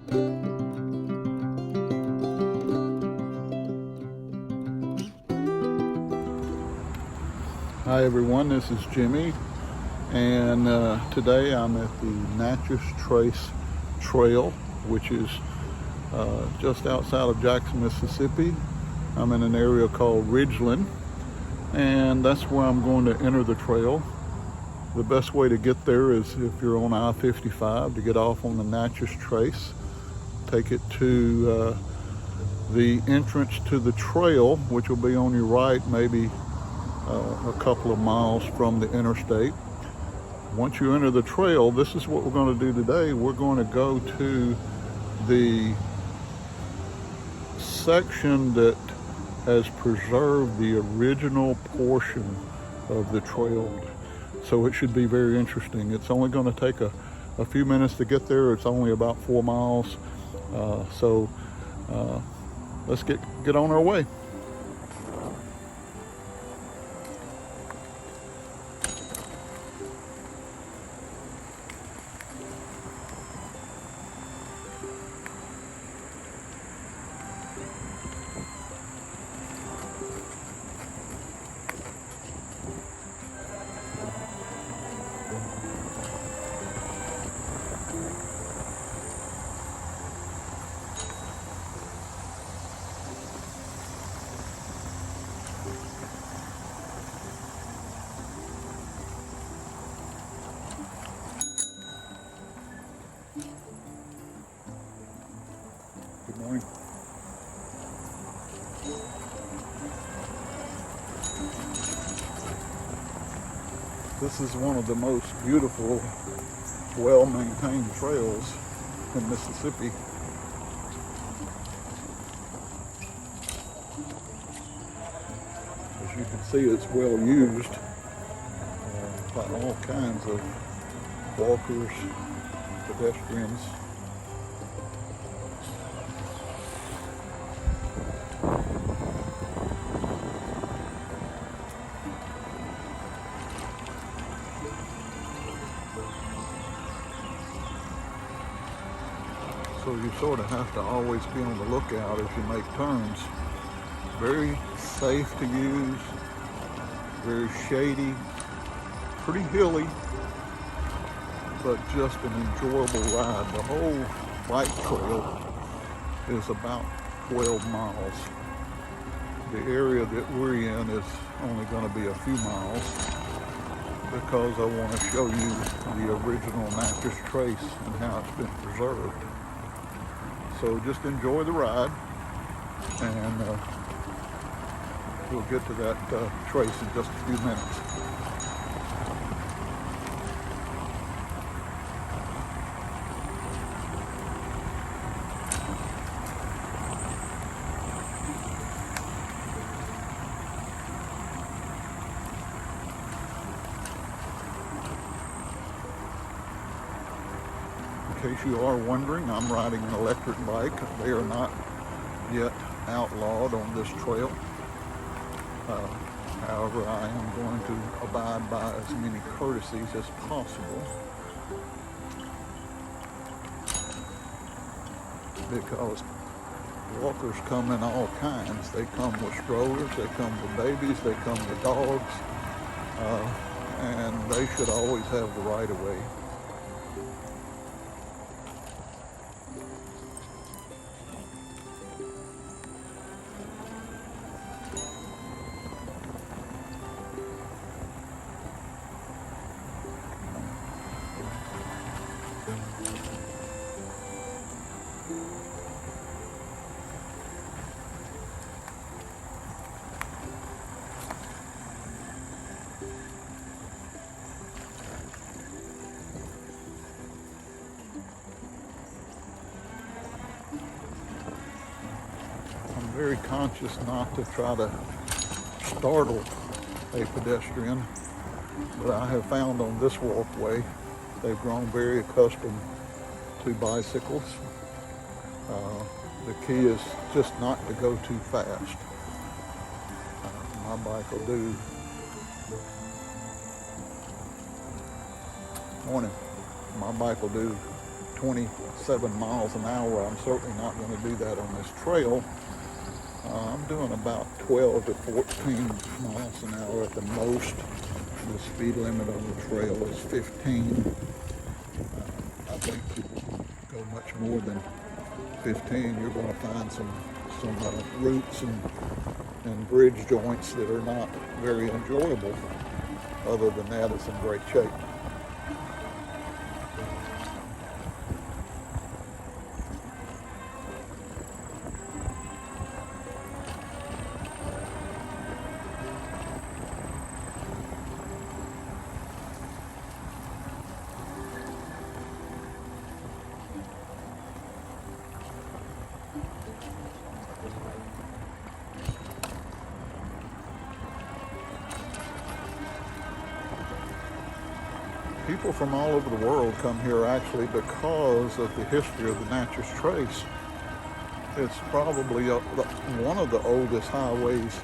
Hi everyone, this is Jimmy, and today I'm at the Natchez Trace Trail, which is just outside of Jackson, Mississippi. I'm in an area called Ridgeland, and that's where I'm going to enter the trail. The best way to get there is if you're on I-55 to get off on the Natchez Trace. Take it to the entrance to the trail, which will be on your right, maybe a couple of miles from the interstate. Once you enter the trail, this is what we're going to do today. We're going to go to the section that has preserved the original portion of the trail. So it should be very interesting. It's only going to take a few minutes to get there. It's only about 4 miles. Let's get on our way. Good morning. This is one of the most beautiful, well-maintained trails in Mississippi. As you can see, it's well used by all kinds of walkers, pedestrians. So you sort of have to always be on the lookout as you make turns. Very safe to use, very shady, pretty hilly, but just an enjoyable ride. The whole bike trail is about 12 miles. The area that we're in is only going to be a few miles because I want to show you the original Natchez Trace and how it's been preserved. So just enjoy the ride, and we'll get to that trace in just a few minutes. In case you are wondering, I'm riding an electric bike. They are not yet outlawed on this trail. However, I am going to abide by as many courtesies as possible because walkers come in all kinds. They come with strollers, they come with babies, they come with dogs, and they should always have the right of way. Very conscious not to try to startle a pedestrian, but I have found on this walkway they've grown very accustomed to bicycles. The key is just not to go too fast. My bike will do. Morning. My bike will do 27 miles an hour. I'm certainly not going to do that on this trail. I'm doing about 12 to 14 miles an hour at the most. The speed limit on the trail is 15. I think if you go much more than 15, you're going to find some roots and bridge joints that are not very enjoyable. Other than that, it's in great shape. People from all over the world come here actually because of the history of the Natchez Trace. It's probably one of the oldest highways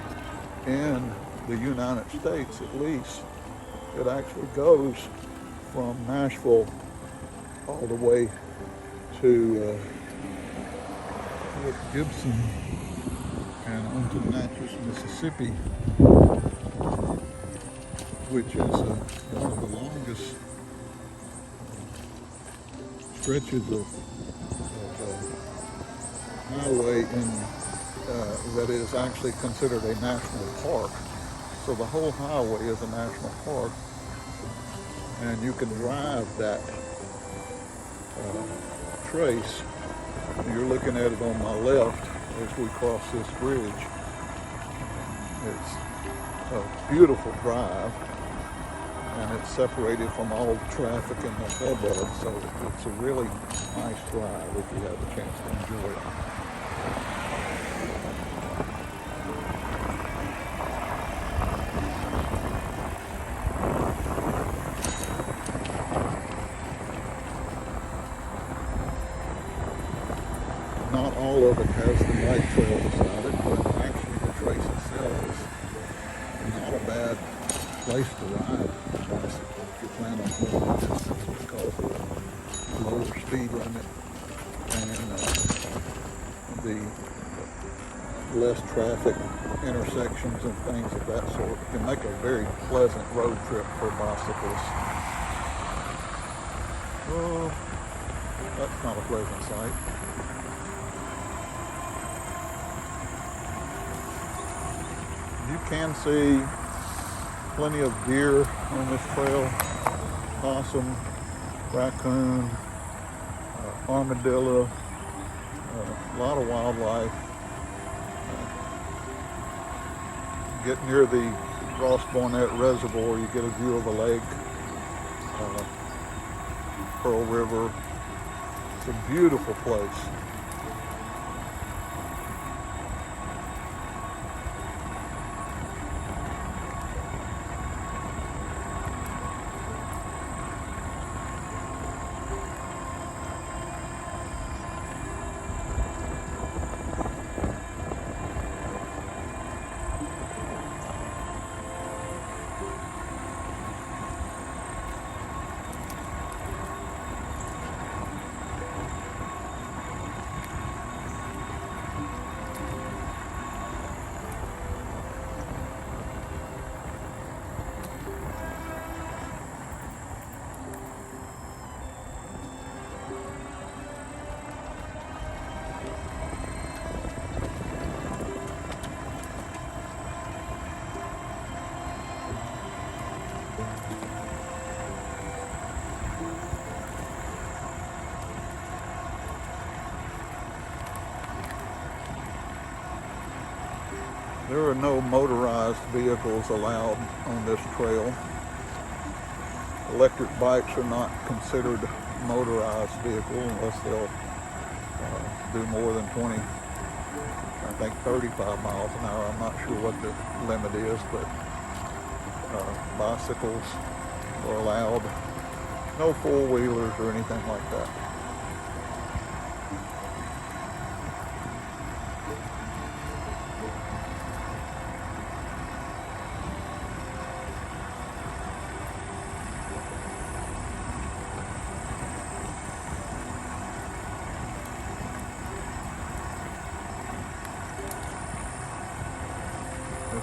in the United States, at least. It actually goes from Nashville all the way to Fort Gibson and onto Natchez, Mississippi, which is one of the longest stretches of highway that is actually considered a national park. So the whole highway is a national park, and you can drive that trace. You're looking at it on my left as we cross this bridge. It's a beautiful drive, and it's separated from all the traffic and the hubbub, so it's a really nice drive if you have a chance to enjoy it. Not all of it has the bike trail beside it, but actually the trace itself is not a bad place to ride a bicycle if you plan on going distance, because of the lower speed limit and the less traffic intersections and things of that sort. It can make a very pleasant road trip for bicyclists. Oh, that's not a pleasant sight. You can see plenty of deer on this trail, possum, raccoon, armadillo, a lot of wildlife. Get near the Ross Barnett Reservoir, you get a view of the lake, Pearl River. It's a beautiful place. There are no motorized vehicles allowed on this trail. Electric bikes are not considered motorized vehicle unless they'll do more than 20, I think 35 miles an hour. I'm not sure what the limit is, but bicycles are allowed. No four-wheelers or anything like that.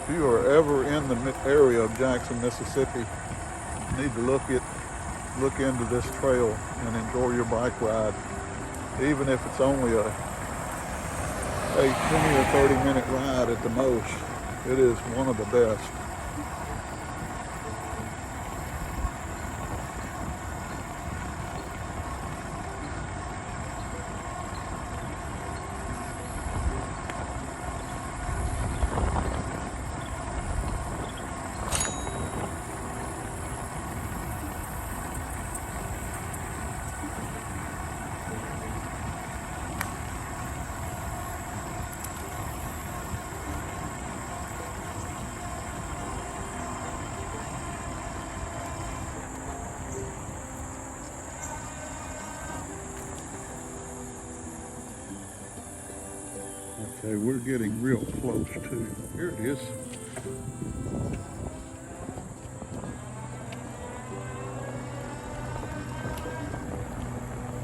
If you are ever in the area of Jackson, Mississippi, you need to look into this trail and enjoy your bike ride, even if it's only a 20 or 30-minute ride at the most. It is one of the best. Okay, we're getting real close too. Here it is.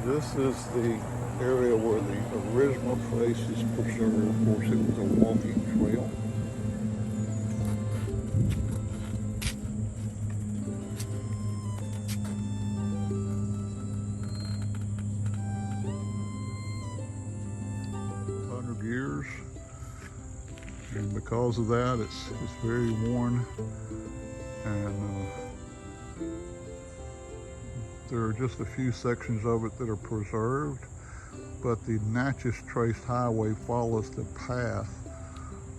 This is the area where the original trace is preserved. Of course, it was a walking trail. Years, and because of that it's very worn, and there are just a few sections of it that are preserved, but the Natchez Trace Highway follows the path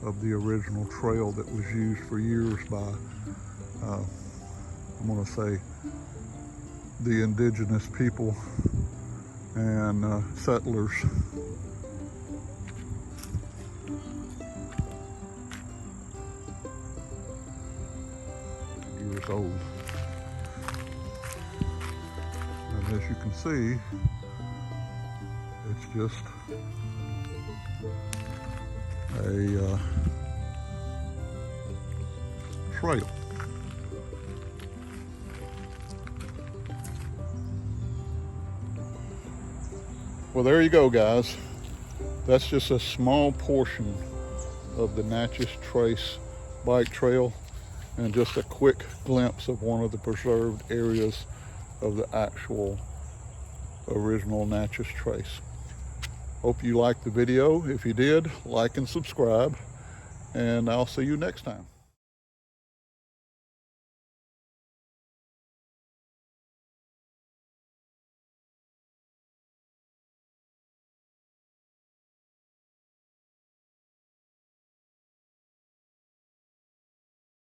of the original trail that was used for years by I'm going to say the indigenous people and settlers. Years old. And as you can see, it's just a trail. Well, there you go, guys. That's just a small portion of the Natchez Trace bike trail, and just a quick glimpse of one of the preserved areas of the actual original Natchez Trace. Hope you liked the video. If you did, like and subscribe, and I'll see you next time.